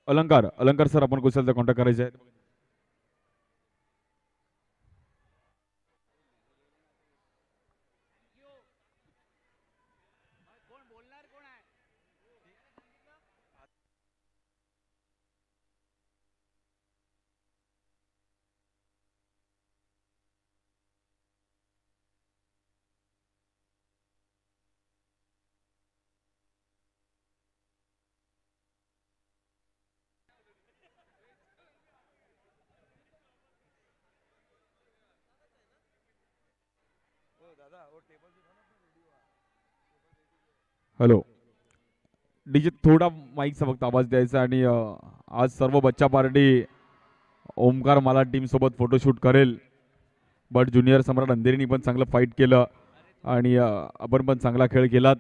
अलंकार अलंकार सर आपण कुशलचा कॉन्टॅक्ट करायचा आहे. हॅलो डीजे थोडा माईकचा फक्त आवाज द्यायचा आणि आज सर्व बच्चा पार्टी ओमकार मला टीम सोबत फोटोशूट करेल. बट ज्युनियर सम्राट अंधेरीनी पण चांगलं फाईट केलं आणि आपण पण चांगला खेळ केलात.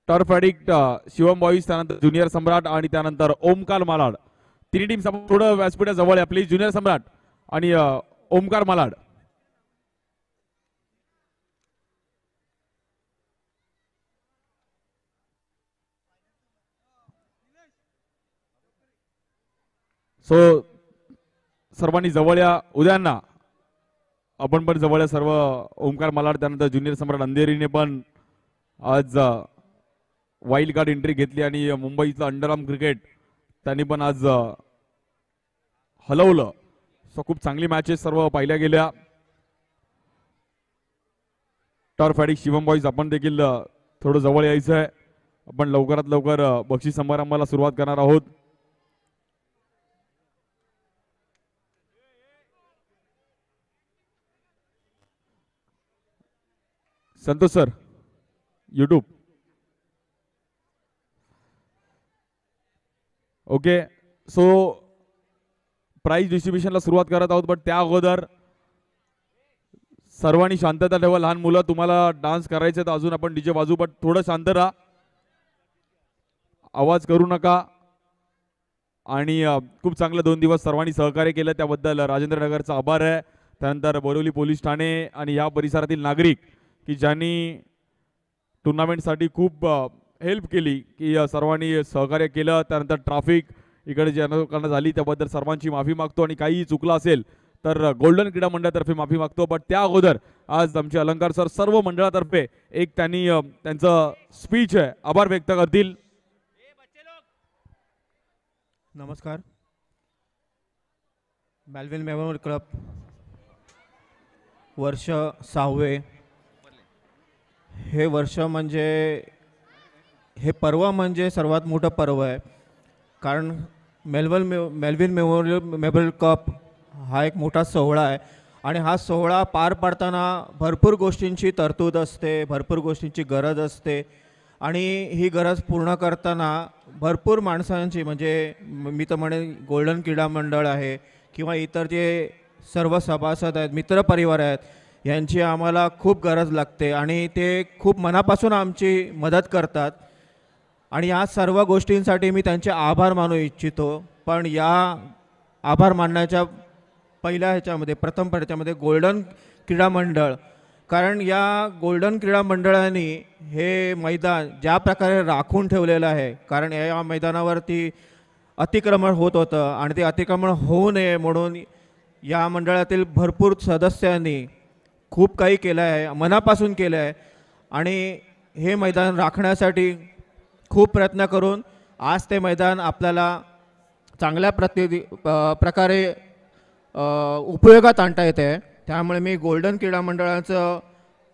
टर्फ ॲडिक्ट शिवम बॉईज, त्यानंतर ज्युनियर सम्राट आणि त्यानंतर ओमकार मालाड. तिन्ही टीम्स आपण थोडं व्यासपीठा जवळ आहे प्लीज. ज्युनियर सम्राट आणि ओमकार मालाड. सो सर्वांनी जवळ या. उद्यांना आपण पण जवळ या सर्व. ओमकार मालाड त्यानंतर ज्युनियर सम्राट अंधेरीने पण आज वाईल्ड कार्ड एंट्री घेतली आणि मुंबईचं अंडरआर्म क्रिकेट त्यांनी पण आज हलवलं. सो खूप चांगली मॅचेस सर्व पाहिल्या गेल्या. टॉर फॅडिक शिवम बॉईज आपण देखील थोडं जवळ यायचं आहे. आपण लवकरात लवकर बक्षीस समारंभाला सुरुवात करणार आहोत. Santosh sir YouTube. Okay so prize डिस्ट्रीब्युशनला सुरुवात करत आहोत. बट त्या अगोदर सर्वांनी शांतता ठेवा. लहान मुलं तुम्हाला डान्स करायचे तर अजून आपण डीजे वाजू, बट थोडं शांत राहा, आवाज करू नका. आणि खूप चांगलं 2 दिवस सर्वांनी सहकार्य केलं त्याबद्दल राजेंद्रनगरचा आभार आहे. त्यानंतर बोरिवली पोलीस ठाणे आणि या परिसरातील नागरिक की ज्यांनी टुर्नामेंटसाठी खूप हेल्प केली, की सर्वांनी सहकार्य केलं. त्यानंतर ट्रॅफिक इकडे जी अनावरण झाली त्याबद्दल सर्वांची माफी मागतो आणि काही चुकलं असेल तर गोल्डन क्रीडा मंडळातर्फे माफी मागतो. बट त्या अगोदर आज आमचे अलंकार सर सर्व मंडळातर्फे एक त्यांनी त्यांचं स्पीच आहे आभार व्यक्त करतील. नमस्कार. मेलविन मेमोरियल क्लब वर्ष 6वे. हे वर्ष म्हणजे हे पर्व म्हणजे सर्वात मोठं पर्व आहे, कारण मेलविन मेमोरियल कप हा एक मोठा सोहळा आहे आणि हा सोहळा पार पाडताना भरपूर गोष्टींची तरतूद असते, भरपूर गोष्टींची गरज असते आणि ही गरज पूर्ण करताना भरपूर माणसांची म्हणजे मी तर म्हणेन गोल्डन क्रीडा मंडळ आहे किंवा इतर जे सर्व सभासद आहेत, मित्रपरिवार आहेत, यांची आम्हाला खूप गरज लागते आणि ते खूप मनापासून आमची मदत करतात आणि या सर्व गोष्टींसाठी मी त्यांचे आभार मानू इच्छितो. पण या आभार मानण्याच्या पहिल्या ह्याच्यामध्ये ह्याच्यामध्ये गोल्डन क्रीडा मंडळ, कारण या गोल्डन क्रीडा मंडळाने हे मैदान ज्या प्रकारे राखून ठेवलेलं आहे, कारण या मैदानावरती अतिक्रमण होत होतं आणि ते अतिक्रमण होऊ नये म्हणून या मंडळातील भरपूर सदस्यांनी खूप काही केलं आहे, मनापासून केलं आहे आणि हे मैदान राखण्यासाठी खूप प्रयत्न करून आज ते मैदान आपल्याला चांगल्या प्रकारे उपयोगात आणता येते. त्यामुळे मी गोल्डन क्रीडा मंडळाचं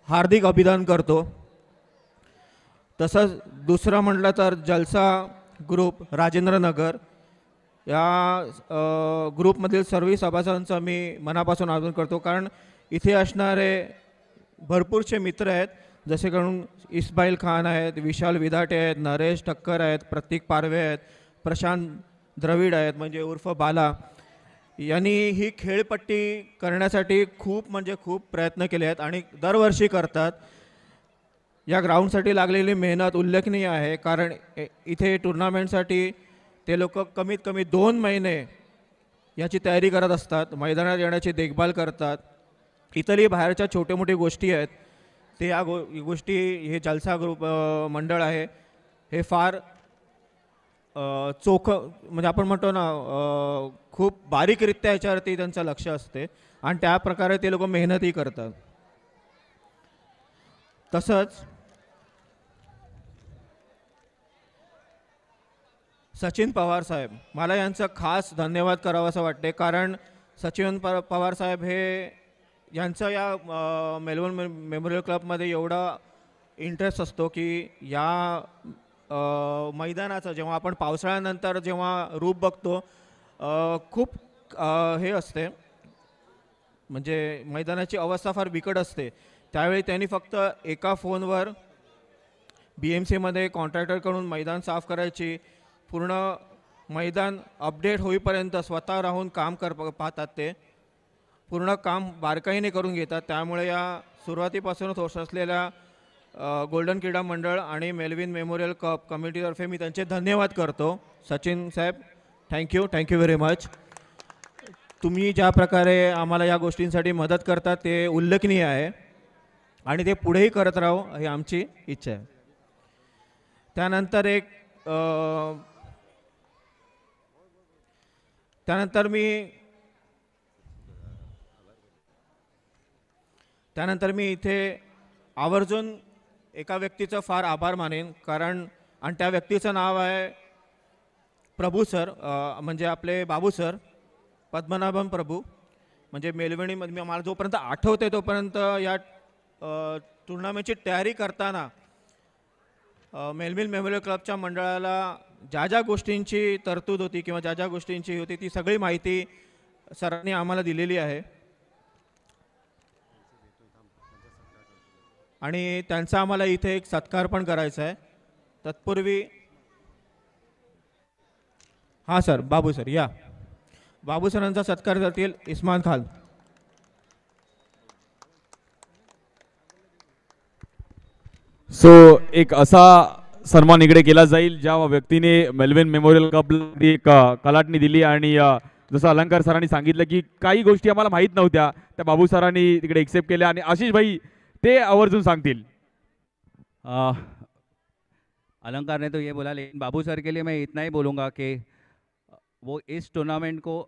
हार्दिक अभिनंदन करतो. तसंच दुसरं म्हटलं तर जलसा ग्रुप राजेंद्रनगर या ग्रुपमधील सर्व सभासदांचं मी मनापासून आभार करतो, कारण इथे असणारे भरपूरसे मित्र आहेत, जसे करून इस्माईल खान आहेत, विशाल विधाटे आहेत, नरेश ठक्कर आहेत, प्रतीक पारवे आहेत, प्रशांत द्रविड आहेत म्हणजे उर्फ बाला. यांनी ही खेळपट्टी करण्यासाठी खूप म्हणजे खूप प्रयत्न केले आहेत आणि दरवर्षी करतात. या ग्राउंडसाठी लागलेली मेहनत उल्लेखनीय आहे, कारण इथे टुर्नामेंटसाठी ते लोक कमीत कमी 2 महिने याची तयारी करत असतात, मैदानात येण्याची देखभाल करतात. इतरही बाहेरच्या छोटे मोठे गोष्टी आहेत ते या गोष्टी हे जलसा ग्रुप मंडळ आहे हे फार म्हणजे आपण म्हणतो ना खूप बारीकरित्या याच्यावरती त्यांचं लक्ष असते आणि त्या प्रकारे ते लोक मेहनतही करतात. तसंच सचिन पवार साहेब, मला यांचं खास धन्यवाद करावं असं वाटते, कारण सचिन पवार साहेब हे यांचं या मेलबर्न मेमोरियल क्लबमध्ये एवढा इंटरेस्ट असतो की या मैदानाचं जेव्हा आपण पावसाळ्यानंतर जेव्हा रूप बघतो खूप हे असते, म्हणजे मैदानाची अवस्था फार बिकट असते. त्यावेळी त्यांनी फक्त एका फोनवर BMCमध्ये कॉन्ट्रॅक्टरकडून मैदान साफ करायची, पूर्ण मैदान अपडेट होईपर्यंत स्वतः राहून काम पाहतात, ते पूर्ण काम बारकाईने करून घेतात. त्यामुळे या सुरुवातीपासूनच होत असलेल्या गोल्डन क्रीडा मंडळ आणि मेलविन मेमोरियल कप कमिटीतर्फे मी त्यांचे धन्यवाद करतो. सचिन साहेब, थँक्यू व्हेरी मच. तुम्ही ज्या प्रकारे आम्हाला या गोष्टींसाठी मदत करता ते उल्लेखनीय आहे आणि ते पुढेही करत राहू ही आमची इच्छा आहे. त्यानंतर मी इथे आवर्जून एका व्यक्तीचं फार आभार मानेन, कारण आणि त्या व्यक्तीचं नाव आहे प्रभू सर, म्हणजे आपले बाबू सर, पद्मनाभन प्रभू. म्हणजे मेलवणीमध्ये मला जोपर्यंत आठवते तोपर्यंत या टुर्नामेंटची तयारी करताना मेलविन मेमोरियल क्लबच्या मंडळाला ज्या ज्या गोष्टींची तरतूद होती किंवा ज्या ज्या गोष्टींची होती ती सगळी माहिती सरांनी आम्हाला दिलेली आहे आणि त्यांचा आम्हाला इथे एक सत्कार पण करायचा आहे. तत्पूर्वी हां सर, बाबू सर या. बाबू सरांचा सत्कार करतील इस्मान खान. सो एक असा सन्मान इकडे केला जाईल ज्या व्यक्तीने मेलविन मेमोरियल कपला एक कलाटणी दिली आणि जसं अलंकार सरांनी सांगितलं की काही गोष्टी आम्हाला माहीत नव्हत्या त्या बाबू सरांनी तिकडे एक्सेप्ट केल्या आणि आशिष भाई ते आवर्जून सांगतील. अलंकार ने तो ये बोला, लेकिन बाबू सर के लिए मैं इतना ही बोलूँगा कि वो इस टूर्नामेंट को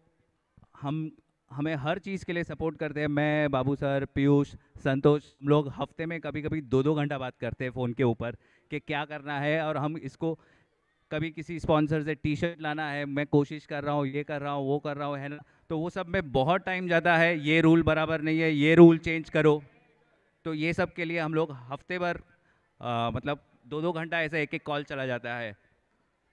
हमें हर चीज़ के लिए सपोर्ट करते हैं. मैं, बाबू सर, पीयूष, संतोष, हम लोग हफ्ते में कभी कभी 2-2 घंटा बात करते हैं फ़ोन के ऊपर कि क्या करना है, और हम इसको कभी किसी स्पॉन्सर से टी शर्ट लाना है, मैं कोशिश कर रहा हूँ, ये कर रहा हूँ, वो कर रहा हूँ, है ना. तो वो सब में बहुत टाइम जाता है. ये रूल बराबर नहीं है, ये रूल चेंज करो. तो ये सब के लिए हम लोग हफ्ते भर मतलब 2-2 घंटा ऐसे एक कॉल चला जाता है.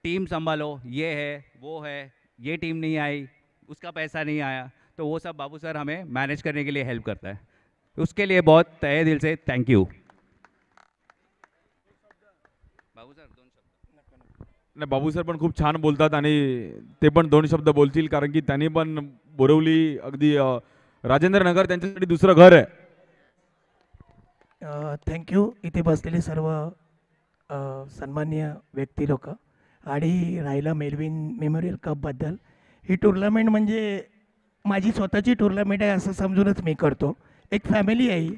टीम संभालो, ये है, वो है, ये टीम नहीं आई, उसका पैसा नहीं आया. तो वो सब बाबू सर हमें मैनेज करने के लिए हेल्प करता है. उसके लिए बहुत तहे दिल से थैंक यू. बाबू सर 2 शब्द. नाही, बाबू सर पण खूप छान बोलतात आणि ते पण 2 शब्द बोलतील कारण की त्यांनी पण बोरवली अगदी राजेंद्र नगर त्यांच्यासाठी दुसरं घर आहे. थँक्यू. इथे बसलेले सर्व सन्माननीय व्यक्ती लोक. आणि राहिला मेलविन मेमोरियल कपबद्दल, ही टुर्नामेंट म्हणजे माझी स्वतःची टुर्नामेंट आहे असं समजूनच मी करतो. एक फॅमिली आहे,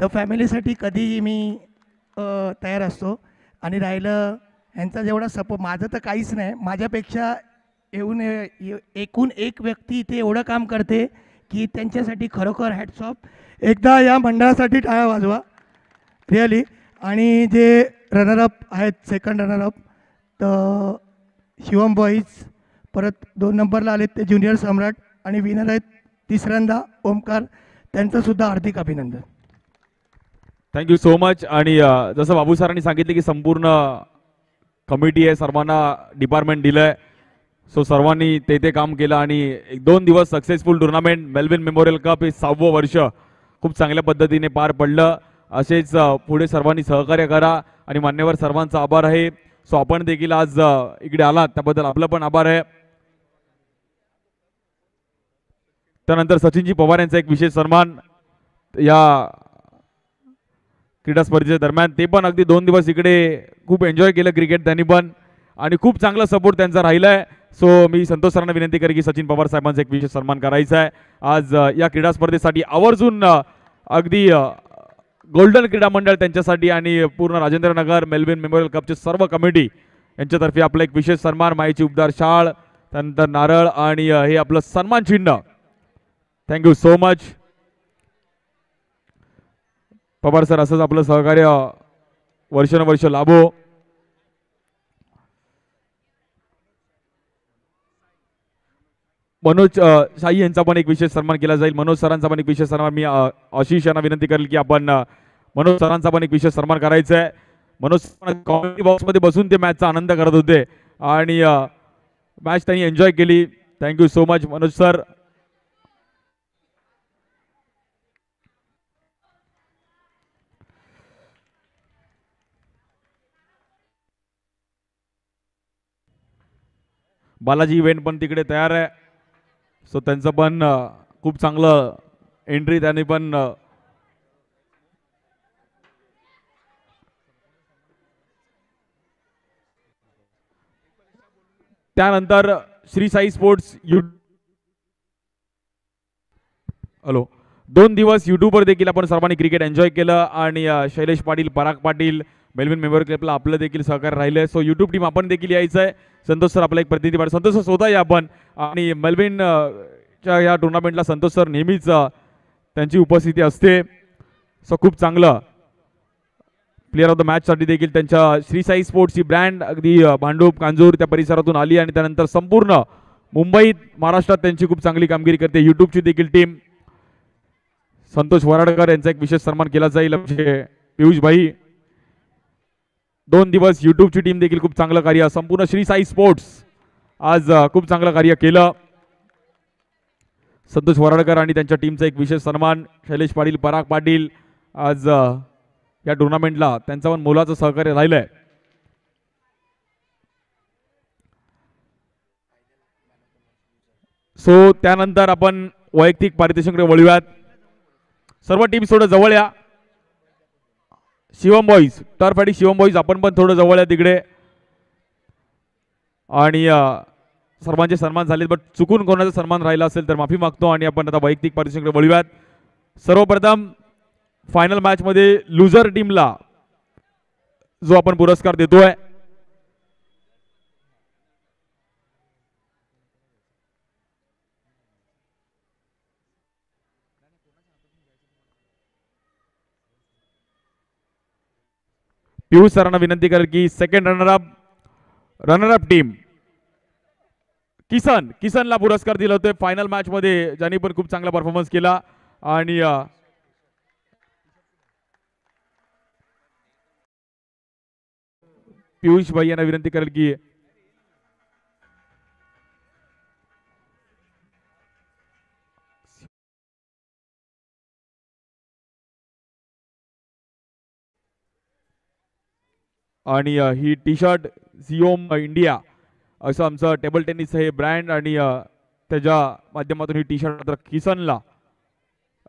तर फॅमिलीसाठी कधीही मी तयार असतो. आणि राहिलं ह्यांचा जेवढा सपोर्ट, माझं तर काहीच नाही, माझ्यापेक्षा एकूण एक व्यक्ती इथे एवढं काम करते की त्यांच्यासाठी खरोखर हॅट्स ऑफ. एकदा या मंडळासाठी टाळ्या वाजवा रिअली. आणि जे रनरअप आहेत, सेकंड रनरअप, तर शिवम बॉईज, परत 2 नंबरला आलेत ते ज्युनियर सम्राट, आणि विनर आहेत तिसऱ्यांदा ओमकार, त्यांचंसुद्धा हार्दिक अभिनंदन. Thank you so much. आणि जसं बाबू सरांनी सांगितलं की संपूर्ण कमिटी आहे, सर्वांना डिपार्टमेंट दिलं आहे. सो सर्वांनी ते काम केलं आणि 1-2 दिवस successful tournament Melvin Memorial cup हे 6वं वर्ष खूप चांगल्या पद्धतीने पार पडलं. असेच पुढे सर्वांनी सहकार्य करा आणि मान्यवर सर्वांचा आभार आहे. सो आपण देखील आज इकडे आलात त्याबद्दल आपलं पण आभार आहे. त्यानंतर सचिनजी पवार यांचा एक विशेष सन्मान या क्रीडा स्पर्धेच्या दरम्यान, ते पण अगदी 2 दिवस इकडे खूप एन्जॉय केलं क्रिकेट त्यांनी पण, आणि खूप चांगला सपोर्ट त्यांचा राहिला आहे. सो मी संतोष सरांना विनंती करेन की सचिन पवार साहेबांचा एक विशेष सन्मान करायचा आहे आज या क्रीडा स्पर्धेसाठी. आवर्जून अगदी गोल्डन क्रीडा मंडळ त्यांच्यासाठी आणि पूर्ण राजेंद्र नगर मेलविन मेमोरियल कपचे सर्व कमिटी यांच्यातर्फे आपलं एक विशेष सन्मान, माईची उबदार शाळ, त्यानंतर नारळ आणि हे आपलं सन्मान चिन्ह. Thank you so much Pawar sir. असंच आपलं सहकार्य वर्षानुवर्ष लाभो. मनोज साई यांचा पण एक विशेष सन्मान केला जाईल. मनोज सरांचा पण एक विशेष सन्मान. मी आशिष यांना विनंती करेल की आपण मनोज सरांचा पण एक विशेष सन्मान करायचा आहे. मनोज कॉमेडी बॉक्समध्ये बसून ते मॅचचा आनंद करत होते आणि मॅच त्यांनी एन्जॉय केली. Thank you so much Manoj sir. Balaji event पण तिकडे तयार आहे. सो त्यांचं पण खूप चांगलं एंट्री त्यांनी पण त्यानंतर श्री साई स्पोर्ट्स हॅलो 2 दिवस यूट्यूबवर देखील आपण सर्वांनी क्रिकेट एन्जॉय केलं आणि शैलेश पाटील, पराग पाटील, मेलविन मेमोरियल क्लबला आपलं देखील सहकार्य राहिलं आहे. सो यूट्यूब टीम आपण देखील यायचं आहे. संतोष सर आपला एक प्रतिनिधी पाहिजे. संतोष सर स्वतः या आपण, आणि मेलविन च्या या टुर्नामेंटला संतोष सर नेहमीच त्यांची उपस्थिती असते. सो खूप चांगलं प्लेअर ऑफ द मॅचसाठी देखील त्यांच्या श्री साई स्पोर्ट्सची ब्रँड अगदी भांडूप कांजूर त्या परिसरातून आली आणि त्यानंतर संपूर्ण मुंबईत महाराष्ट्रात त्यांची खूप चांगली कामगिरी करते. यूट्यूबची देखील टीम संतोष वराडकर यांचा एक विशेष सन्मान केला जाईल. म्हणजे पियुष भाई 2 दिवस यूट्यूबची टीम देखील खूप चांगलं कार्य, संपूर्ण श्री साई स्पोर्ट्स आज खूप चांगलं कार्य केलं. संतोष वराडकर आणि त्यांच्या टीमचा एक विशेष सन्मान. शैलेश पाटील, पराग पाटील आज या टुर्नामेंटला त्यांचं पण मोलाचं सहकार्य राहिलंय. सो त्यानंतर आपण वैयक्तिक पारितोषिकाकडे वळूयात. सर्व टीम थोडं जवळ या. शिवम बॉईज, टर्फ आणि शिवम बॉईज आपण पण थोडं जवळ आहे तिकडे. आणि सर्वांचे सन्मान झालेत, बट चुकून कोणाचा सन्मान राहिला असेल तर माफी मागतो आणि आपण आता वैयक्तिक पारितोषिकाकडे वळूयात. सर्वप्रथम फायनल मॅच मध्ये लुझर टीमला जो आपण पुरस्कार देतोय पियुष सरांना विनंती करेल की सेकंड रनर अप टीम किसनला पुरस्कार दिला होता फायनल मॅच मध्ये, ज्यांनी पण खूप चांगला परफॉर्मन्स केला. आणि पियुष भाई यांना विनंती करेल की आणि ही टी शर्ट झिओम इंडिया असं आमचं टेबल टेनिस हे ब्रँड आणि त्याच्या माध्यमातून ही टी शर्ट किसनला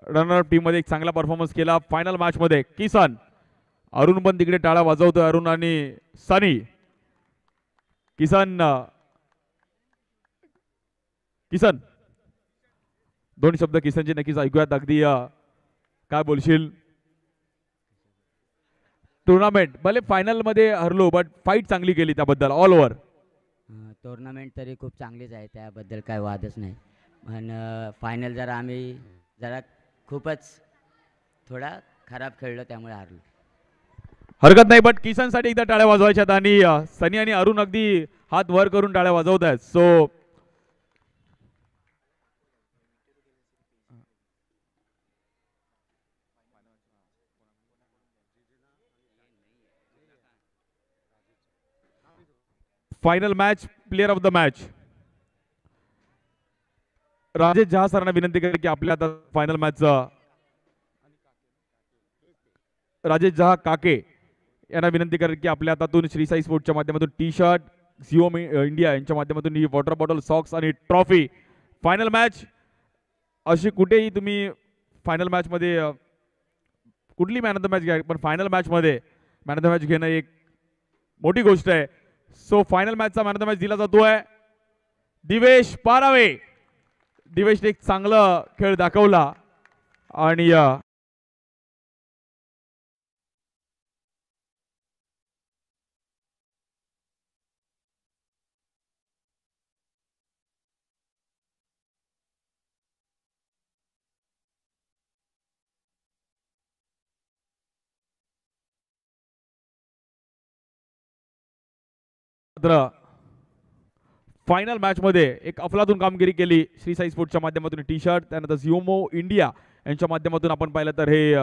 रनर टीम मध्ये एक चांगला परफॉर्मन्स केला फायनल मॅच मध्ये. किसन, अरुण पण तिकडे टाळा वाजवतोय, अरुण आणि सनी. किसन दोन शब्द किसनचे नक्कीच ऐकूयात. अगदी काय बोलशील? टुर्नामेंट भले फायनल मध्ये हरलो, बट फाईट चांगली केली त्याबद्दल ऑल ओव्हर. टुर्नामेंट तरी खूप चांगलीच आहे, त्याबद्दल काय वादच नाही. पण फायनल जरा आम्ही खूपच थोडा खराब खेळलो, त्यामुळे हारलो. हरकत नाही, बट किसनसाठी एकदा टाळ्या वाजवायच्यात आणि सनी आणि अरुण अगदी हात वर करून टाळ्या वाजवत आहेत. So final match player of the match Rajesh जहा सरांना विनंती करेल की आपल्या आता फायनल मॅच राजेश जहा काके यांना विनंती करेल की आपल्या हातातून श्री साई स्पोर्टच्या माध्यमातून टी शर्ट झिओम इंडिया यांच्या माध्यमातून ही वॉटर बॉटल, सॉक्स आणि ट्रॉफी. फायनल मॅच अशी कुठेही तुम्ही फायनल मॅच मध्ये कुठली मॅन ऑफ द मॅच घ्या, पण फायनल मॅच मध्ये मॅन ऑफ द मॅच घेणं एक मोठी गोष्ट आहे. सो फायनल मॅचचा मॅन ऑफ द मॅच दिला जातोय दिवेश पारावे. दिवेशने एक चांगला खेळ दाखवला आणि फायनल मॅच मध्ये एक अफलातून कामगिरी केली श्री साई स्पोर्टच्या माध्यमातून टी शर्ट, त्यानंतर झिओमो इंडिया यांच्या माध्यमातून आपण पाहिलं तर हे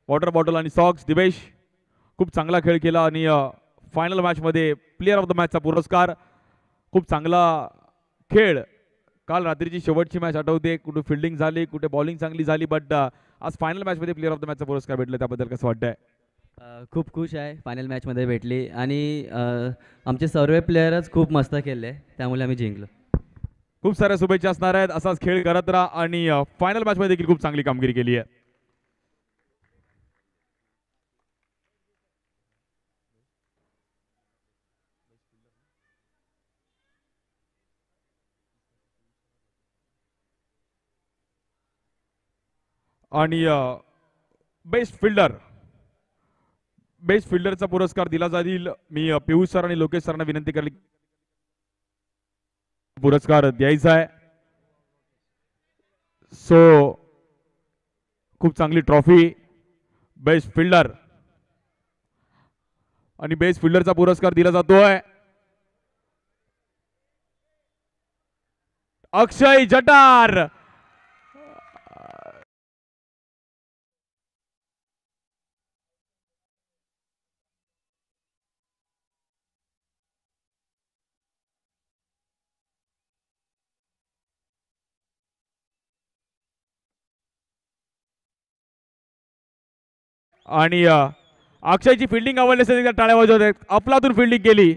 वॉटर बॉटल आणि सॉक्स. दिवेश खूप चांगला खेळ केला आणि फायनल मॅच मध्ये प्लेयर ऑफ द मॅचचा पुरस्कार. खूप चांगला खेळ. काल रात्रीची शेवटची मॅच आठवते, कुठे फिल्डिंग झाली, कुठे बॉलिंग चांगली झाली, बट आज फायनल मॅच मध्ये प्लेयर ऑफ द मॅचचा पुरस्कार भेटला, त्याबद्दल कसं वाटतंय? खूप खुश आहे फायनल मॅचमध्ये भेटली आणि आमचे सर्व प्लेयरच खूप मस्त खेळले, त्यामुळे आम्ही जिंकलो. खूप साऱ्या शुभेच्छा असणार आहेत, असाच खेळ करत राहा आणि फायनल मॅच मध्ये देखील खूप चांगली कामगिरी केली आहे. आणि बेस्ट फिल्डरचा पुरस्कार दिला जाईल. मी पियुष सर आणि लोकेश सरांना विनंती करेल पुरस्कार द्यायचा आहे. सो खूप चांगली ट्रॉफी, बेस्ट फिल्डर आणि बेस्ट फिल्डरचा पुरस्कार दिला जातोय अक्षय जटार. आणि अक्षयची फिल्डिंग आवडली असेल, टाळ्या वाजवत. अफलातून फिल्डिंग केली,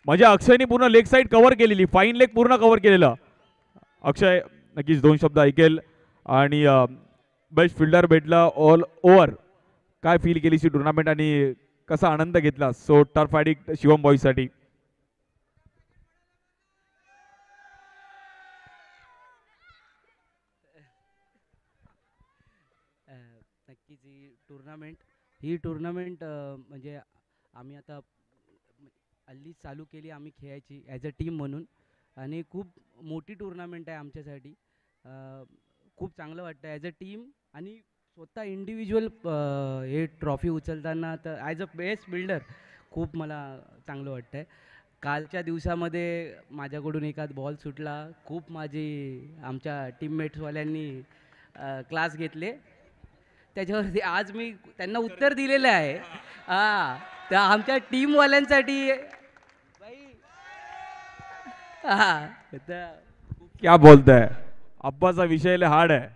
म्हणजे अक्षयने पूर्ण लेग साईड कव्हर केलेली, फाईन लेग पूर्ण कव्हर केलेलं. अक्षय नक्कीच दोन शब्द ऐकेल. आणि बेस्ट फिल्डर भेटला ऑल ओव्हर काय फील केलीस ही टुर्नामेंट आणि कसा आनंद घेतला? सो टर्फ ॲडिक्ट शिवम बॉयसाठी. नक्कीच ही टुर्नामेंट म्हणजे आम्ही आता हल्ली चालू केली आम्ही खेळायची ॲज अ टीम म्हणून, आणि खूप मोठी टुर्नामेंट आहे आमच्यासाठी. खूप चांगलं वाटतं ॲज अ टीम, आणि स्वतः इंडिव्हिज्युअल हे ट्रॉफी उचलताना तर ॲज अ बेस्ट बिल्डर खूप मला चांगलं वाटतं आहे. कालच्या दिवसामध्ये माझ्याकडून एखाद बॉल सुटला, खूप आमच्या टीममेट्सवाल्यांनी क्लास घेतले त्याच्यावरती. आज मी त्यांना उत्तर दिलेलं आहे. हां, तर आमच्या टीमवाल्यांसाठी हां, तर क्या बोलताय, अब्बाचा विषय लय हार्ड आहे.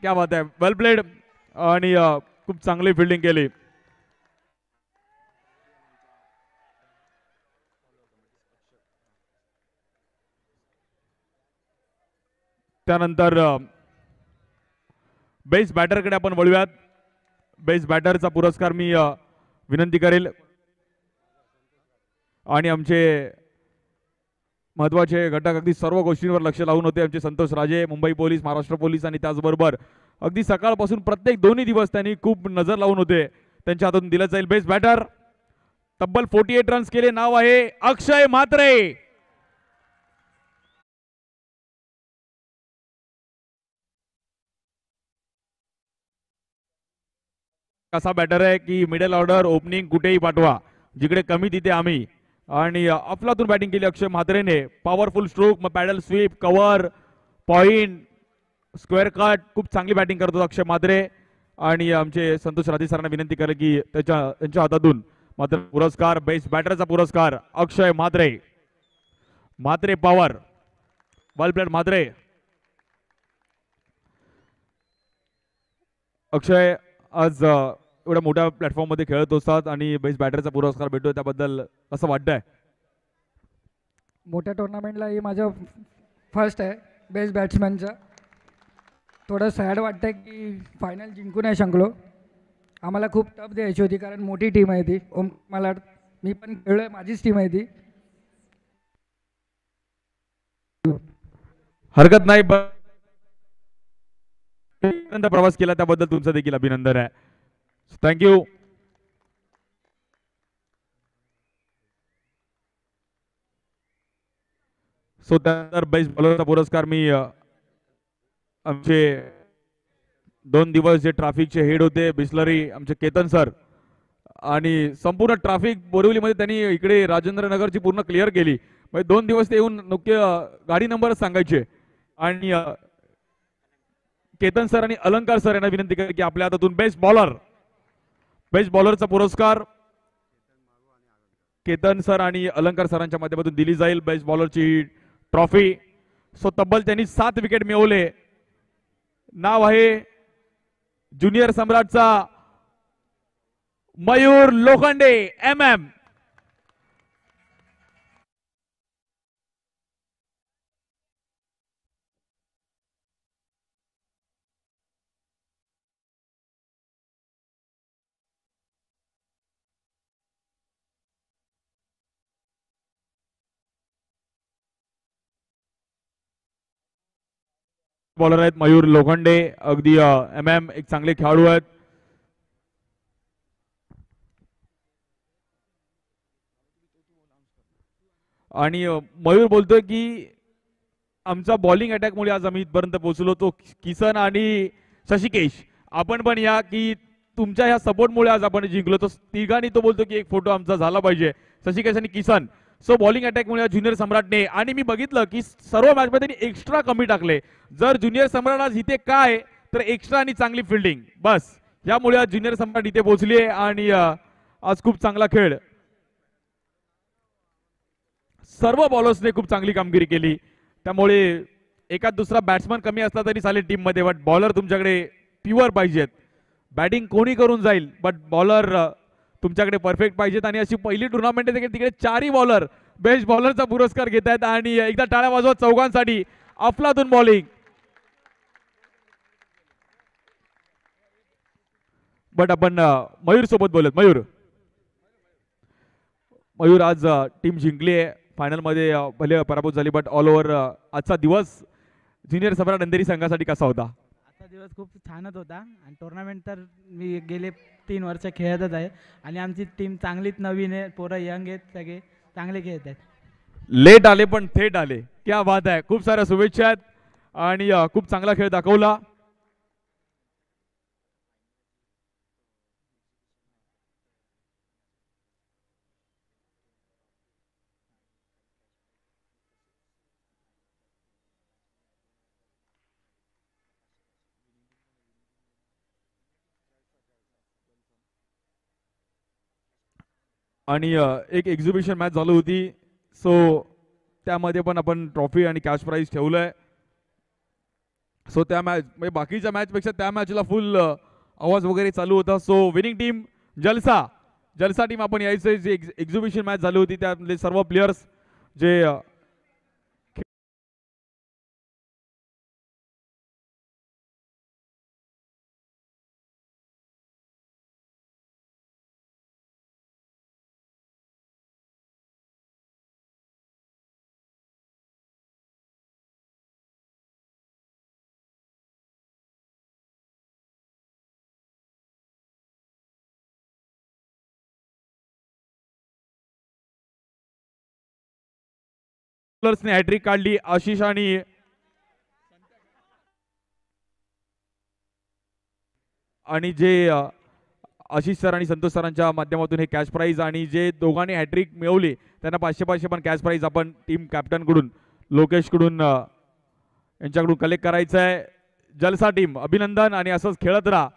क्या बात आहे, वेल प्लेड. आणि खूप चांगली फिल्डिंग केली. त्यानंतर बेस्ट बॅटरकडे आपण वळूयात. बेस्ट बॅटरचा पुरस्कार मी विनंती करेल. आणि आमचे महत्त्वाचे घटक अगदी सर्व गोष्टींवर लक्ष लावून होते. आमचे संतोष राजे, मुंबई पोलीस, महाराष्ट्र पोलीस, आणि त्याचबरोबर अगदी सकाळपासून प्रत्येक दोन्ही दिवस त्यांनी खूप नजर लावून होते. त्यांच्या हातून दिलं जाईल बेस्ट बॅटर. तब्बल 48 रन्स केले. नाव आहे अक्षय म्हात्रे. कसा बॅटर आहे की मिडल ऑर्डर ओपनिंग कुठेही पाठवा, जिकडे कमी तिथे आम्ही. आणि अफलातून बॅटिंग केली अक्षय म्हात्रेने. पॉवरफुल स्ट्रोक, मग paddle sweep, cover, point, square cut, खूप चांगली बॅटिंग करतो अक्षय म्हात्रे. आणि आमचे संतोष राजे सरांना विनंती करेल की त्यांच्या हातातून मात्र पुरस्कार, बेस्ट बॅटरचा पुरस्कार अक्षय म्हात्रे. म्हात्रे पॉवर, वेल प्लेड म्हात्रे. अक्षय आज एवढ्या मोठ्या प्लॅटफॉर्म मध्ये खेळत असतात आणि बेस्ट बॅटरचा पुरस्कार भेटतो, त्याबद्दल असं वाटतंय? मोठ्या टुर्नामेंटला ही माझं फर्स्ट आहे बेस्ट बॅट्समॅनचं. थोडं सॅड वाटतं की फायनल जिंकू नाही शकलो. आम्हाला खूप टफ द्यायची होती कारण मोठी टीम आहे ती. मला मी पण खेळलो आहे, माझीच टीम आहे ती. हरकत नाही. प्रवास केला त्याबद्दल तुमचं देखील अभिनंदन आहे. थँक्यू. सो त्यानंतर बेस्ट बॉलरचा पुरस्कार मी आमचे 2 दिवस जे ट्रॅफिकचे हेड होते बिस्लरी आमचे केतन सर, आणि संपूर्ण ट्रॅफिक बोरिवलीमध्ये त्यांनी इकडे राजेंद्र नगरची पूर्ण क्लिअर केली. म्हणजे 2 दिवस ते येऊन नुकते गाडी नंबरच सांगायचे. आणि केतन सर आणि अलंकार सर यांना विनंती करेल की आपल्या हातातून बेस्ट बॉलरचा पुरस्कार केतन सर आणि अलंकार सरांच्या माध्यमातून दिली जाईल, बेस्ट बॉलरची ट्रॉफी. सो तब्बल त्यांनी 7 विकेट मिळवले. नाव आहे ज्युनियर सम्राटचा मयूर लोखंडे MM. बॉलर आहेत मयूर लोखंडे, अगदी MM एक चांगले खेळाडू आहेत. आणि मयूर बोलतोय की आमचा बॉलिंग अटॅकमुळे आज आम्ही इथपर्यंत पोहोचलो. तो किसन आणि शशिकेश आपण पण या की तुमच्या ह्या सपोर्टमुळे आज आपण जिंकलो. तो तिघांनी तो बोलतो की एक फोटो आमचा झाला पाहिजे, शशिकेश आणि किसन. सो बॉलिंग अटॅकमुळे ज्युनियर सम्राटने, आणि मी बघितलं की सर्व मॅचमध्ये त्यांनी एक्स्ट्रा कमी टाकले. जर ज्युनियर सम्राट आज इथे काय तर एक्स्ट्रा आणि चांगली फिल्डिंग, बस यामुळे आज ज्युनियर सम्राट इथे पोहोचली आहे. आणि आज खूप चांगला खेळ, सर्व बॉलर्सने खूप चांगली कामगिरी केली. त्यामुळे एखाद दुसरा बॅट्समन कमी असला तरी चालेल टीम मध्ये, बट बॉलर तुमच्याकडे प्युअर पाहिजेत. बॅटिंग कोणी करून जाईल बट बॉलर तुमच्याकडे परफेक्ट पाहिजेत. आणि अशी पहिली टुर्नामेंट आहे तिकडे 4ही बॉलर बेस्ट बॉलरचा पुरस्कार घेत आहेत. आणि एकदा टाळ्या वाजवा चौघांसाठी. अफलातून बॉलिंग, बट आपण मयूर सोबत बोलत. मयूर आज टीम जिंकली आहे फायनलमध्ये, भले पराभूत झाली बट ऑल ओव्हर आजचा दिवस ज्युनियर सम्राट अंधेरी संघासाठी कसा होता? आजचा दिवस खूप छानच होता आणि टुर्नामेंट तर मी गेले 3 वर्ष खेळतच आहे आणि आमची टीम चांगलीच नवीन आहे, पोरं यंग आहेत, सगळे चांगले खेळत आहेत. लेट आले पण थेट आले, क्या बात आहे. खूप साऱ्या शुभेच्छा आहेत आणि खूप चांगला खेळ दाखवला. आणि एक एक्झिबिशन मॅच झाली होती, सो त्यामध्ये पण आपण ट्रॉफी आणि कॅश प्राइज ठेवलंय. सो त्या मॅच म्हणजे बाकीच्या मॅचपेक्षा त्या मॅचला फुल आवाज वगैरे चालू होता. सो विनिंग टीम जलसा टीम आपण यायचं. जे एक्झिबिशन मॅच झाली होती त्यातले सर्व प्लेयर्स जे ने हॅट्रिक काढली. आशिष आणि जे आशिष सर आणि संतोष सरांच्या माध्यमातून हे कॅश प्राइज आणि जे दोघांनी हॅट्रिक मिळवली त्यांना 500 पण कॅश प्राइज आपण टीम कॅप्टन कडून लोकेश कडून यांच्याकडून कलेक्ट करायचं आहे. जलसा टीम अभिनंदन आणि असंच खेळत राहा.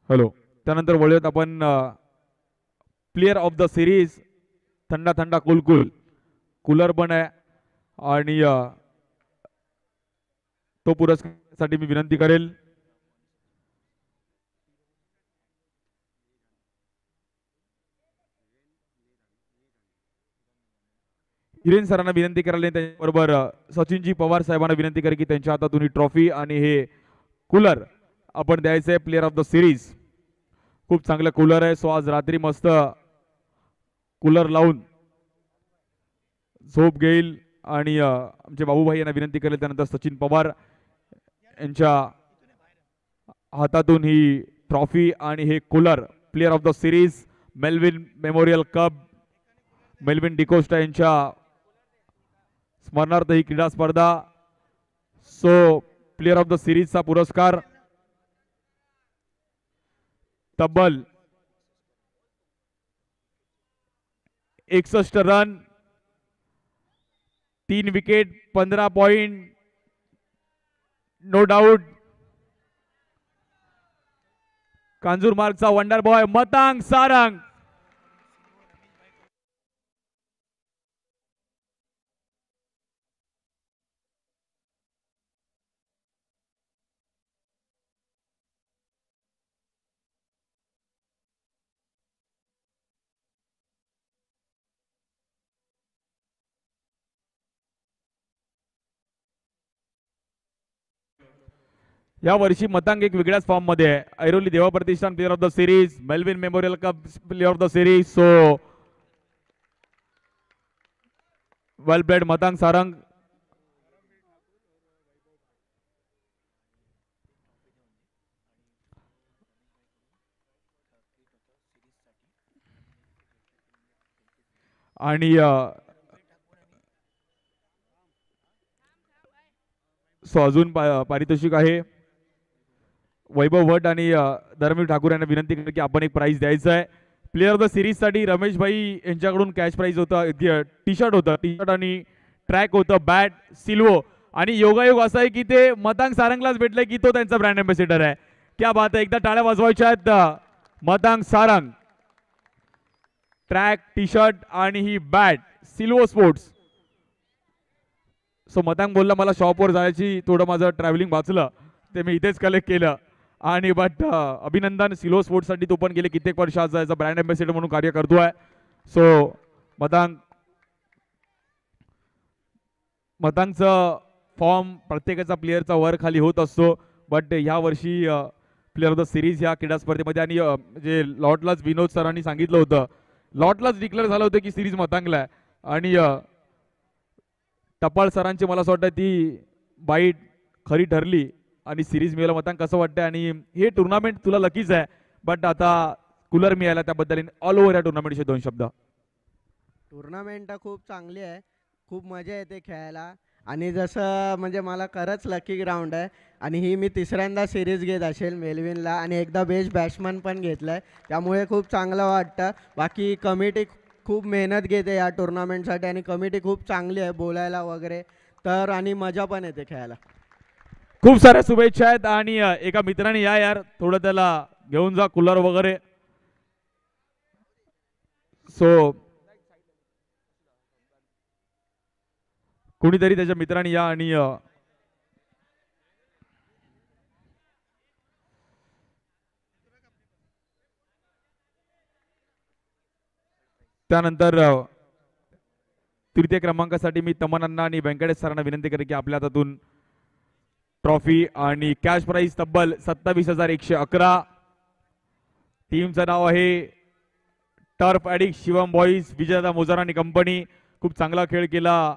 हॅलो. त्यानंतर वळूयात आपण प्लेयर ऑफ द सिरीज. थंडा थंडा कुल कूलर पण आहे आणि तो पुरस्कारासाठी मी विनंती करेल हिरेन सरांना विनंती करायला. त्याच्याबरोबर सचिनजी पवार साहेबांना विनंती करेल की त्यांच्या हातातून ही ट्रॉफी आणि हे कूलर आपण द्यायचं आहे प्लेयर ऑफ द सिरीज. खूप चांगलं कूलर आहे. सो आज रात्री मस्त कूलर लावून झोप घेईल. आणि आमचे बाबूभाई यांना विनंती करेल. त्यानंतर सचिन पवार यांच्या हातातून ही ट्रॉफी आणि हे cooler player of the series Melvin Memorial Cup Melvin D'Costa यांच्या स्मरणार्थ ही क्रीडा स्पर्धा. सो प्लेयर ऑफ द सिरीजचा पुरस्कार तब्बल 61 run, 3 wicket, 15 point, no doubt कांजूरमार्गचा वंडर बॉय मतांग सारंग. या वर्षी मतांग एक वेगळ्याच फॉर्म मध्ये आहे. Airoli Deva Pratishthan player of the series, Melvin Memorial Cup player of the series. So well played Matang Sarang. आणि सो अजून पारितोषिक आहे. वैभव भट आणि धर्मवीर ठाकूर यांना विनंती केली की आपण एक प्राइज द्यायचं आहे. प्लेयर ऑफ द सिरीज साठी रमेश भाई यांच्याकडून कॅश प्राइज होता, टी शर्ट होतं, टी शर्ट आणि ट्रॅक होतं, बॅट, सिल्वो. आणि योगायोग असा आहे की ते मतांग सारंगलाच भेटलंय की तो त्यांचा ब्रँड अँबॅसेडर आहे. क्या बात आहे. एकदा टाळ्या वाजवायच्या आहेत मतांग सारंग. ट्रॅक, टी शर्ट आणि ही बॅट सिल्वो स्पोर्ट्स. सो मतांग बोलला मला शॉपवर जायची, थोडं माझं ट्रॅव्हलिंग वाचलं ते मी इथेच कलेक्ट केलं आणि बट अभिनंदन, सिलो स्पोर्ट्ससाठी तो पण गेले कित्येक वर्ष आज याचा ब्रँड अँबॅसेडर म्हणून कार्य करतोय. सो मतांगचं फॉर्म प्रत्येकाचा प्लेअरचा वर खाली होत असतो, बट ह्या वर्षी प्लेअर ऑफ द सिरीज ह्या क्रीडा स्पर्धेमध्ये आणि म्हणजे लॉटलाच विनोद सरांनी सांगितलं होतं, लॉटलाच डिक्लेअर झालं होतं की सिरीज मतांगला आहे. आणि टपाळ सरांची मला असं वाटतं ती बाईट खरी ठरली आणि सिरीज मिळालं. मतांग कसं वाटतंय? आणि हे टुर्नामेंट तुला लकीच आहे, बट आता कूलर मिळाला त्याबद्दल ऑल ओव्हर या टुर्नामेंटचे 2 शब्द. टुर्नामेंट खूप चांगली आहे, खूप मजा येते खेळायला. आणि जसं म्हणजे मला खरंच लकी ग्राउंड आहे आणि ही मी तिसऱ्यांदा सिरीज घेत असेल मेलविनला आणि एकदा बेस्ट बॅट्समन पण घेतलं आहे, त्यामुळे खूप चांगलं वाटतं. बाकी कमिटी खूप मेहनत घेते या टुर्नामेंटसाठी आणि कमिटी खूप चांगली आहे बोलायला वगैरे तर, आणि मजा पण येते खेळायला. खूप साऱ्या शुभेच्छा आहेत. आणि एका मित्राने या यार थोडं त्याला घेऊन जा कूलर वगैरे. सो कुणीतरी त्याच्या मित्रांनी या आणि त्यानंतर तृतीय क्रमांकासाठी मी तमन्ना आणि व्यंकटेश सरांना विनंती करेन की आपल्या हातातून ट्रॉफी आणि कॅश प्राइज तब्बल 27,111. टीमचं नाव आहे टर्फ ॲडिक्ट शिवम बॉईज, विजयदा मोजारा आणि कंपनी. खूप चांगला खेळ केला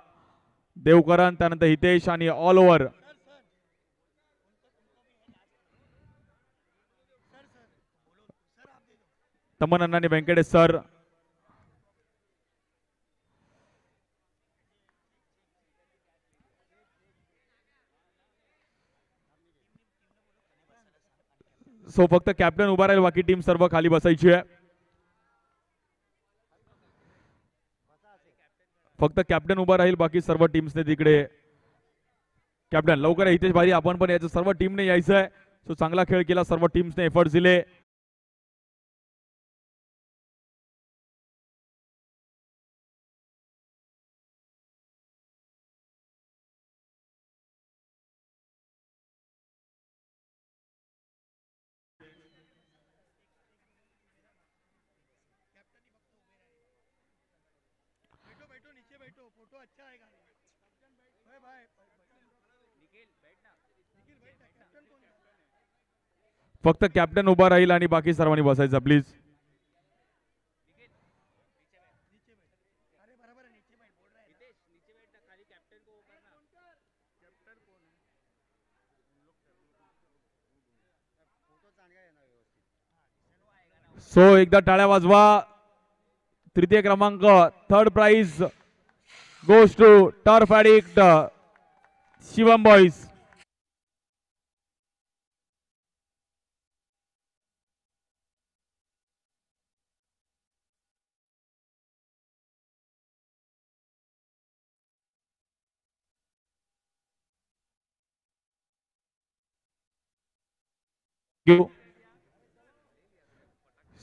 देवकरण, त्यानंतर हितेश आणि ऑल ओव्हर तमन्ना आणि व्यंकटेश सर. सो फक्त कॅप्टन उभा राहील, बाकी टीम सर्व खाली बसायची आहे. फक्त कॅप्टन उभा राहील, बाकी सर्व टीम्सने तिकडे. कॅप्टन लवकर हितेश भाई, आपण पण यायचं, सर्व टीमने यायचं आहे. सो चांगला खेळ केला, सर्व टीम्सने एफर्ट्स दिले. फक्त कॅप्टन उभा राहील आणि बाकी सर्वांनी बसायचं प्लीज. सो एकदा टाळ्या वाजवा. तृतीय क्रमांक, third prize goes to turf addict Shivam boys.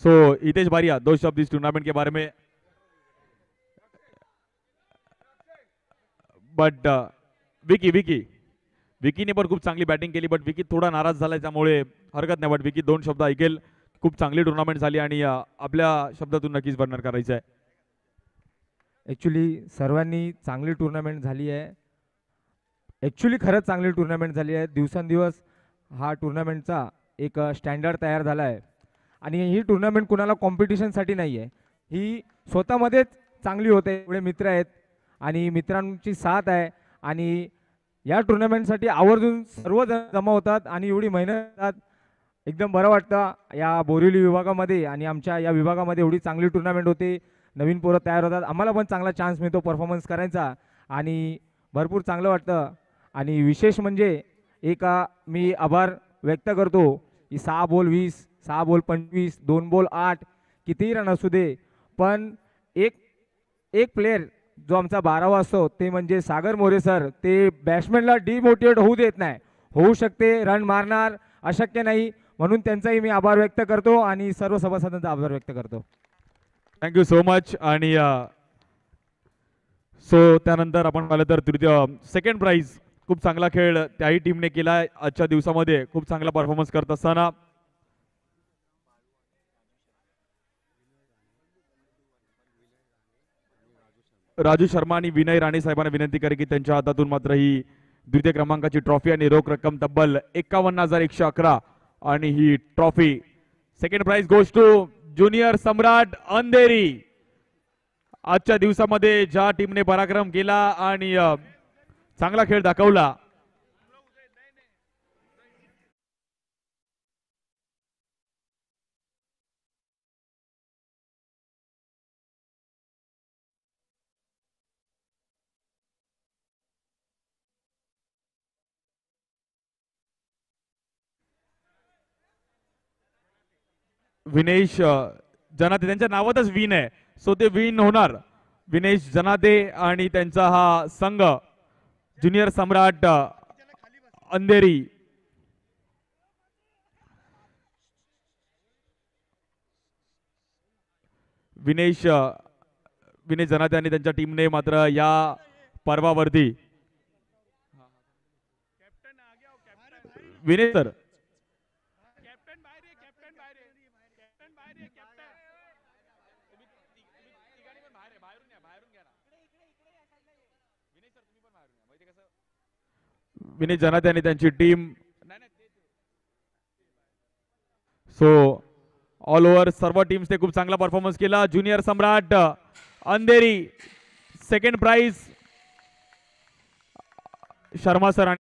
So Hitesh Baria, 2 शब्द इस टूर्नामेंट के बारे में. बट विकीने पण खूप चांगली बॅटिंग केली, बट विकी थोडा नाराज झालाय, त्यामुळे हरकत नाही. बट विकी 2 शब्द ऐकेल. खूप चांगली टुर्नामेंट झाली आणि आपल्या शब्दातून नक्कीच वर्णन करायचं आहे. ॲक्च्युली सर्वांनी चांगली टुर्नामेंट झाली आहे. ॲक्च्युली खरंच चांगली टुर्नामेंट झाली आहे. दिवसांदिवस हा टुर्नामेंटचा एक स्टँडर्ड तयार झाला आहे आणि ही टुर्नामेंट कुणाला कॉम्पिटिशनसाठी नाही आहे, ही स्वतःमध्येच चांगली होते. एवढे मित्र आहेत आणि मित्रांची साथ आहे आणि या टुर्नामेंटसाठी आवर्जून सर्वजण जमा होतात आणि एवढी मेहनत करतात. एकदम बरं वाटतं या बोरिवली विभागामध्ये आणि आमच्या या विभागामध्ये एवढी चांगली टुर्नामेंट होते. नवीन पोरं तयार होतात, आम्हाला पण चांगला चान्स मिळतो परफॉर्मन्स करायचा आणि भरपूर चांगलं वाटतं. आणि विशेष म्हणजे मी आभार व्यक्त करतो की 6 बॉल 20, 6 बॉल 25, 2 बॉल 8, कितीही रन असू दे, पण एक प्लेअर जो आमचा 12वा असतो ते म्हणजे सागर मोरे सर, ते बॅट्समॅनला डिमोटिवेट होऊ देत नाही. होऊ शकते रन मारणार, अशक्य नाही, म्हणून त्यांचाही मी आभार व्यक्त करतो आणि सर्व सभासदांचा आभार व्यक्त करतो. Thank you so much. आणि सो त्यानंतर आपण पाहिलं तर सेकंड प्राइज खूप चांगला खेळ त्याही टीमने केला आजच्या दिवसामध्ये, खूप चांगला परफॉर्मन्स करत असताना. राजू शर्मा आणि विनय राणे साहेबांना विनंती करे की त्यांच्या हातातून मात्र ही द्वितीय क्रमांकाची ट्रॉफी आणि रोख रक्कम तब्बल 51,111 आणि ही trophy second prize goes to junior Samrat Andheri. आजच्या दिवसामध्ये ज्या टीमने पराक्रम केला आणि चांगला खेळ दाखवला, विनेश जनाते, त्यांच्या नावातच विन आहे, सो ते विन होणार. विनेश जनाते आणि त्यांचा हा संघ ज्युनियर सम्राट अंधेरी. विनेश जनाते आणि त्यांच्या टीमने मात्र या पर्वावरती विनेश सर विनेश जनाते आणि त्यांची टीम. सो ऑल ओव्हर सर्व टीम्सने खूप चांगला परफॉर्मन्स केला. Junior Samrat Andheri second prize Sharma sir.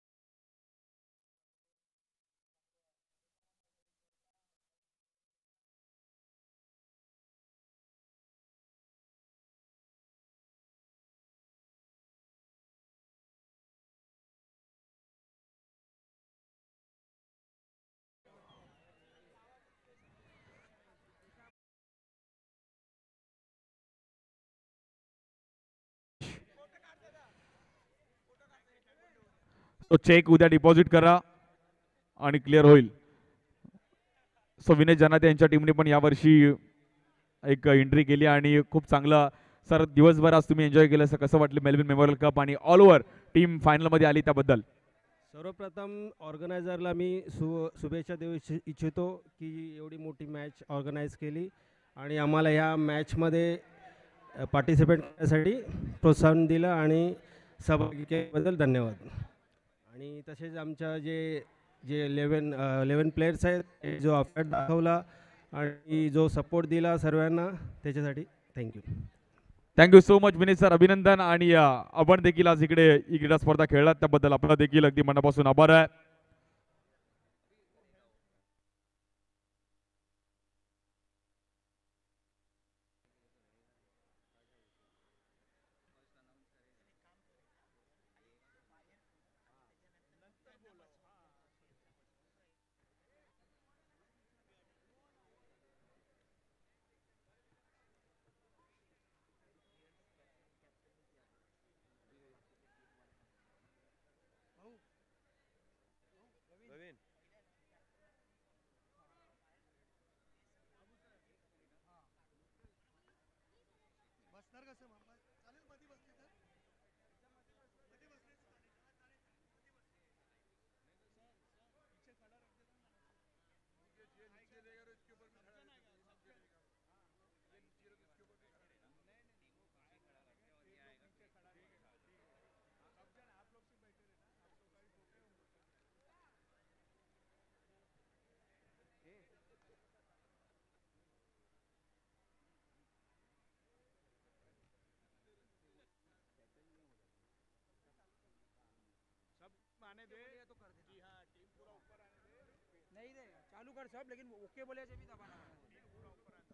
तो चेक उद्या डिपॉझिट करा आणि क्लिअर होईल. सो विनय जनाते यांच्या टीमने पण यावर्षी एक एंट्री केली आणि खूप चांगला. सर दिवसभर आज तुम्ही एन्जॉय केलं, असं कसं वाटलं मेलविन मेमोरियल कप आणि ऑल ओव्हर टीम फायनलमध्ये आली त्याबद्दल? सर्वप्रथम ऑर्गनायझरला मी शुभेच्छा देऊ इच्छितो की एवढी मोठी मॅच ऑर्गनाईज केली आणि आम्हाला या मॅचमध्ये पार्टिसिपेट करण्यासाठी प्रोत्साहन दिलं आणि सहभागी केल्याबद्दल धन्यवाद. आणि तसेच आमच्या जे 11 प्लेयर्स आहेत, जो अफर्ट दाखवला आणि जो सपोर्ट दिला सर्वांना, त्याच्यासाठी thank you. Thank you so much Vinay sir, अभिनंदन. आणि आपण देखील आज इकडे ही क्रीडा स्पर्धा खेळलात त्याबद्दल आपला देखील अगदी मनापासून आभार आहे.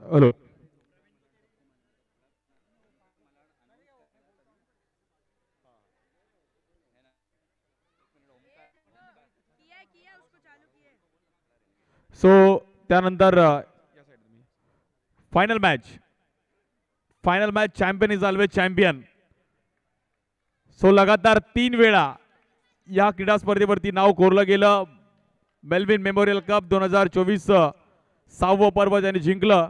हॅलो, सो त्यानंतर final match champion is always champion. So लगातार 3 वेळा या क्रीडा स्पर्धेवरती नाव कोरलं गेलं. मेलविन मेमोरियल कप 2024 6वं पर्व ज्यांनी जिंकलं,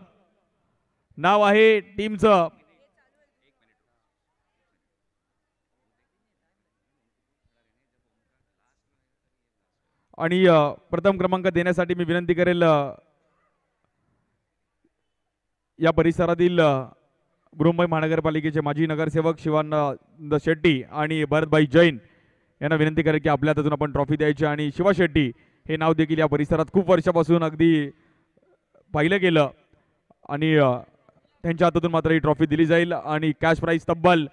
नाव आहे टीमचं आणि प्रथम क्रमांक देण्यासाठी मी विनंती करेल या परिसरातील मुंबई महानगरपालिकेचे माजी नगरसेवक शिवानंद शेट्टी आणि भरतभाई जैन यांना विनंती करेल की आपल्या हातातून आपण ट्रॉफी द्यायची. आणि शिवा शेट्टी हे नाव देखील या परिसरात खूप वर्षापासून अगदी पाहिलं गेलं आणि त्यांच्या हातातून मात्र ही ट्रॉफी दिली जाईल. आणि कॅश प्राईज तब्बल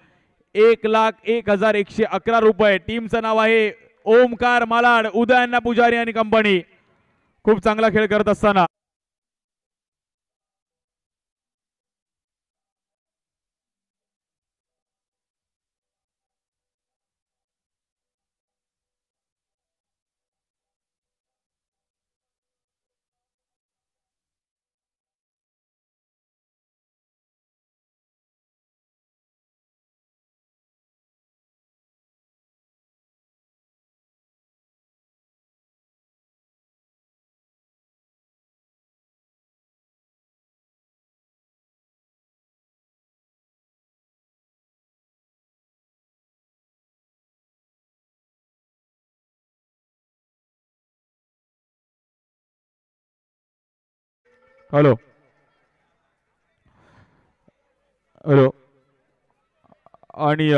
1,01,111 रुपये. टीमचं नाव आहे ओमकार मालाड, उदयन्ना पुजारी आणि कंपनी. खूप चांगला खेळ करत असताना हॅलो हॅलो आणि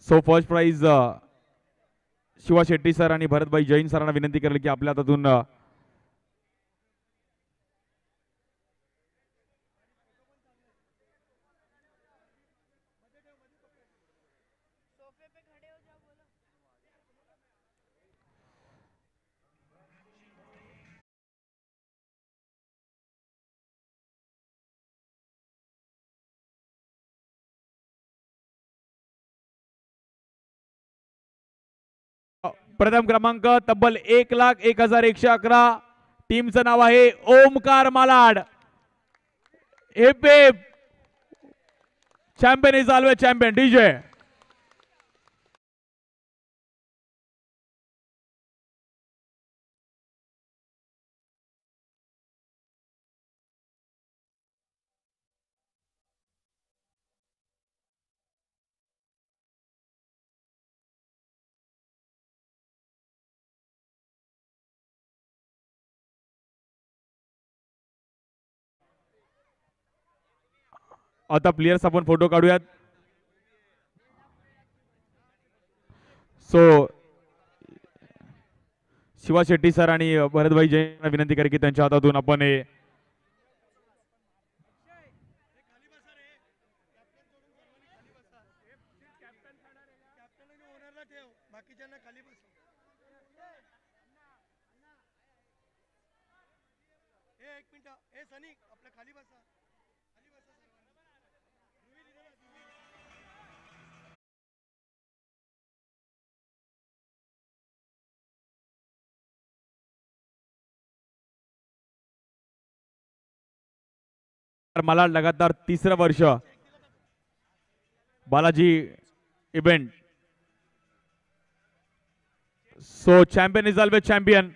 so first prize Shiva Shetty sir आणि भरतभाई जैन सरांना विनंती करेल की आपल्या हातातून प्रथम क्रमांक तब्बल 1,01,111. टीमचं नाव आहे Omkar Malad. Champion is always champion. DJ आता प्लेयर्स आपण फोटो काढूयात. सो शिवा शेट्टी सर आणि भरतभाई जैन विनंती करेल की त्यांच्या हातातून आपण मला लगातार तिसरं वर्ष Balaji event. So champion is always champion.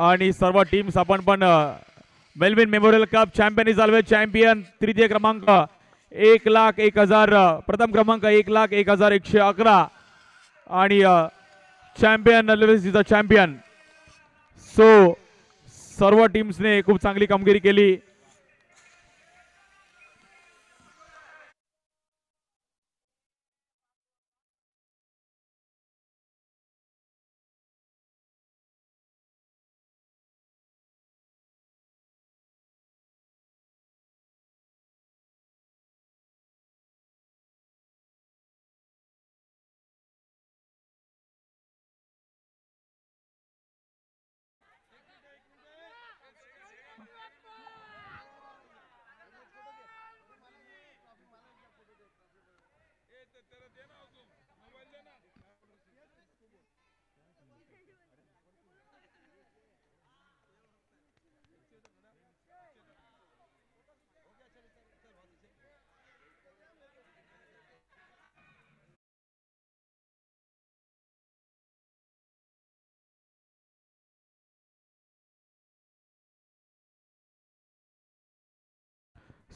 आणि सर्व टीम्स आपण पण Melvin Memorial cup champion is always champion. तृतीय क्रमांक 1,01,000. प्रथम क्रमांक 1,01,111 आणि champion always is a champion. So सर्व टीम्सने खूप चांगली कामगिरी केली.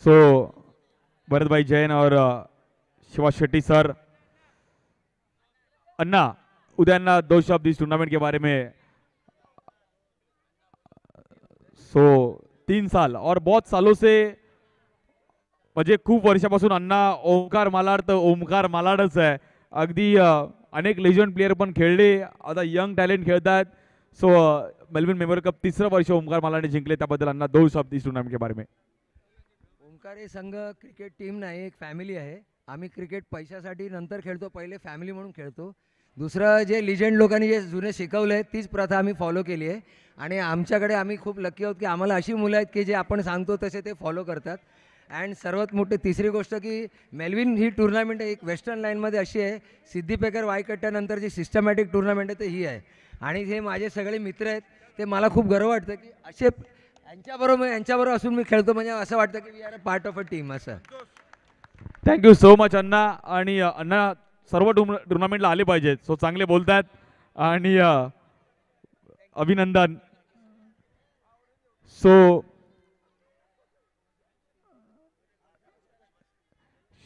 सो भरत भाई जैन और शिवा शेट्टी सर, अन्ना उदय अन्ना, दो शब्द इस टूर्नामेंट के बारे में। सो 3 साल और बहुत सालों से म्हणजे खूप वर्षापासून अण्णा ओमकार मालाड तर ओमकार मालाडच आहे. अगदी अनेक लेजंड प्लेयर पण खेळले, आता यंग टॅलेंट खेळतात. सो मेलविन मेमोरियल कप 3रं वर्ष ओमकार मालाडने जिंकले, त्याबद्दल अण्णा 2 शब्द इस टूर्नामेंट के बारे में. ओमकार हे संघ क्रिकेट टीम नाही, एक फॅमिली आहे. आम्ही क्रिकेट पैशासाठी नंतर खेळतो, पहिले फॅमिली म्हणून खेळतो. दुसरं जे लिजेंड लोकांनी जे जुने शिकवलं आहे तीच प्रथा आम्ही फॉलो केली आहे. आणि आमच्याकडे आम्ही खूप लकी आहोत की आम्हाला अशी मुलं आहेत की जे आपण सांगतो तसे ते फॉलो करतात. अँड सर्वात मोठी तिसरी गोष्ट की मेलविन ही टूर्नामेंट एक वेस्टर्न लाईनमध्ये अशी आहे, सिद्दीपेकर वायकट्ट्यानंतर जी सिस्टमॅटिक टूर्नामेंट आहे ते ही आहे. आणि हे माझे सगळे मित्र आहेत, ते मला खूप गर्व वाटतं की असे यांच्याबरोबर असून मी खेळतो, म्हणजे असं वाटतं की we are a part of a team असं. थँक्यू सो मच अण्णा. आणि अण्णा सर्व टुर्नामेंटला आले पाहिजेत. सो चांगले बोलतात आणि अभिनंदन. सो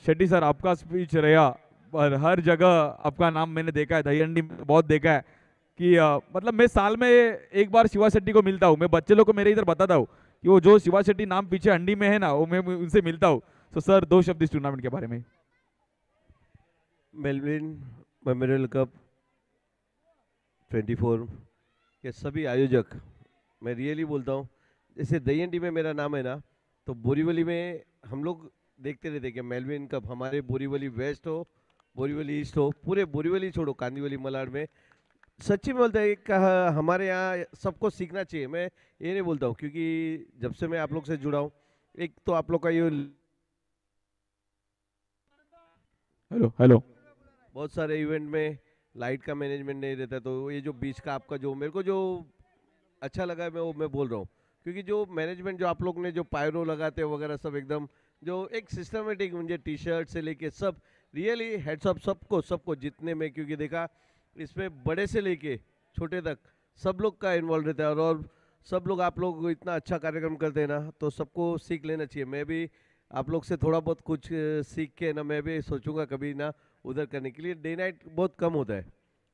शेट्टी सर, आपका स्पीच रहा पर हर जगह आपका नाम मैंने देखा है, दहीहंडी में बहुत देखा है कि मतलब मैं साल में एक बार शिवा शेट्टी को मिलता हूँ. मैं बच्चे लोग को मेरे इधर बताता हूँ कि वो जो शिवा शेट्टी नाम पीछे हंडी में है ना, वो मैं उनसे मिलता हूँ. तो सर 2 शब्द इस टूर्नामेंट के बारे में. मेलविन मेमोरियल कप 24 के सभी आयोजक, मैं रियली बोलता हूँ, जैसे दहीहंडी में मेरा नाम है ना, तो बोरीवली में हम लोग देखते रहते कि मेलविन कप हमारे बोरीवली वेस्ट हो, बोरीवली ईस्ट हो, पूरे बोरीवली छोड़ो कांदीवली मलाड में सच्ची में बोलता है कि हमारे यहाँ सबको सीखना चाहिए. मैं ये नहीं बोलता हूँ क्योंकि जब से मैं आप लोग से जुड़ा हूँ, एक तो आप लोग का ये हेलो बहुत सारे इवेंट में लाइट का मैनेजमेंट नहीं रहता, तो ये जो बीच का आपका जो मेरे को जो अच्छा लगा है मैं बोल रहा हूँ. क्योंकि जो मैनेजमेंट जो आप लोग ने जो पायरो लगाते वगैरह सब एकदम जो एक सिस्टमेटिक, मुझे टी शर्ट से लेके सब रियली हेड्स अप सबको जितने में, क्योंकि देखा इसमें बड़े से लेके छोटे तक सब लोग का इन्वॉल्व रहता है. और सब लोग आप लोग इतना अच्छा कार्यक्रम करते हैं ना, तो सबको सीख लेना चाहिए. मैं भी आप लोग से थोड़ा बहुत कुछ सीख के ना मैं भी सोचूंगा कभी ना उधर करने के लिए. डे नाइट बहुत कम होता है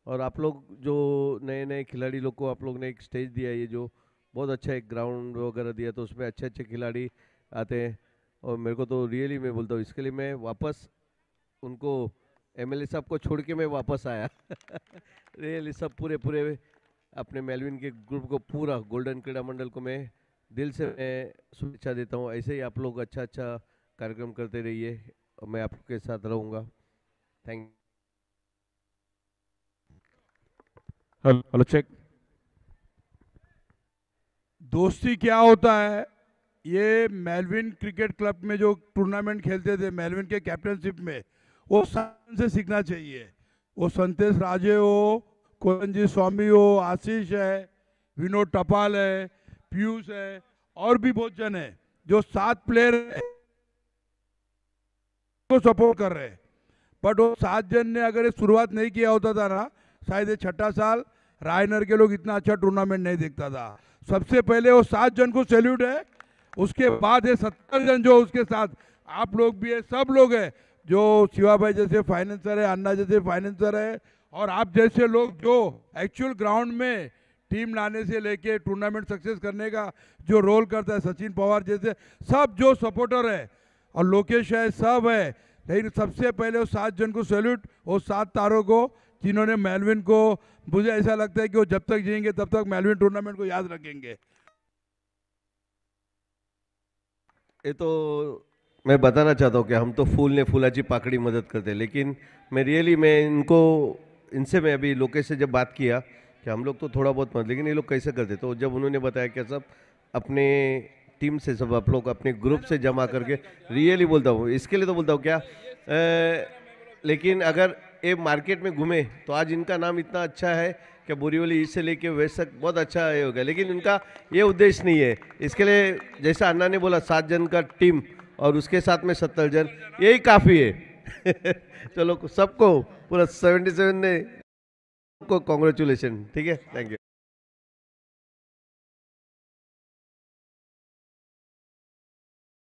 और आप लोग जो नए नए खिलाड़ी लोग को आप लोग ने एक स्टेज दिया है, ये जो बहुत अच्छा एक ग्राउंड वगैरह दिया, तो उसमें अच्छे अच्छे खिलाड़ी आते हैं. और मेरे को तो रियली मैं बोलता हूँ, इसके लिए मैं वापस उनको एमएलए साहब को छोड़ के मैं वापस आया. रियली सब पूरे अपने मेलविन के ग्रुप को, पूरा गोल्डन क्रीड़ा मंडल को मैं दिल से मैं शुभेच्छा देता हूँ. ऐसे ही आप लोग अच्छा कार्यक्रम करते रहिए और मैं आपके साथ रहूँगा. Thank you. Hello check. दोस्ती क्या होता है, ये मेलविन क्रिकेट क्लब में जो टूर्नामेंट खेलते थे मेलविन के कैप्टनशिप में, वो से सीखना चाहिए. वो संतेश राजे हो, कोलंजी स्वामी हो, आशीष है, विनोद टपाल है, पीयूष है, और भी बहुत जन है जो 7 प्लेयर को सपोर्ट कर रहे हैं. बट वो 7 जन ने अगर ये शुरुआत नहीं किया होता था ना, शायद ये 6ठा साल रायनर के लोग इतना अच्छा टूर्नामेंट नहीं देखता था. सबसे पहले वो 7 जन को सैल्यूट है. उसके बाद ये 70 जन जो उसके साथ आप लोग भी है, सब लोग है, जो शिवा भाई जैसे फाइनेंसर है, अन्ना जैसे फाइनेंसर है, और आप जैसे लोग जो एक्चुअल ग्राउंड में टीम लाने से लेके टूर्नामेंट सक्सेस करने का जो रोल करता है, सचिन पवार जैसे सब जो सपोर्टर है, और लोकेश है, सब है. लेकिन सबसे पहले वो 7 जन को सैल्यूट, वो 7 तारों को जिन्होंने मेलविन को, मुझे ऐसा लगता है कि वो जब तक जिएंगे तब तक मेलविन टूर्नामेंट को याद रखेंगे. ये तो मैं बताना चाहता हूँ कि हम तो फूल ने फूलाची पाकड़ी मदद करते हैं, लेकिन मैं रियली इनसे मैं अभी लोकेश से जब बात किया कि हम लोग तो थोड़ा बहुत मदद, लेकिन ये लोग कैसे करते, तो जब उन्होंने बताया कि सब अपने टीम से सब आप लोग अपने ग्रुप से जमा करके, रियली बोलता हूँ इसके लिए तो बोलता हूँ क्या, लेकिन अगर ये मार्केट में घूमे तो आज इनका नाम इतना अच्छा है कि बोरीवली ईस्ट से लेके वेस्ट तक बहुत अच्छा ये हो गया. लेकिन इनका ये उद्देश्य नहीं है. इसके लिए जैसा अन्ना ने बोला 7 जन का टीम और उसके साथ में 70 जन, यही काफ़ी है. चलो सबको पूरा 77 ने को कॉन्ग्रेचुलेशन. ठीक है, thank you.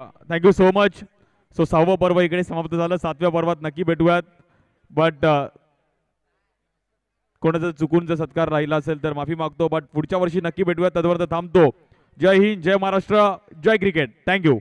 Thank you so much. So 6वं पर्व इकडे समाप्त झालं. 7व्या पर्वात नक्की भेटूयात. बट कोणाचा चुकून जर सत्कार राहिला असेल तर माफी मागतो. बट पुढच्या वर्षी नक्की भेटूयात. तदवर थांबतो. जय हिंद, जय महाराष्ट्र, जय क्रिकेट. थँक्यू.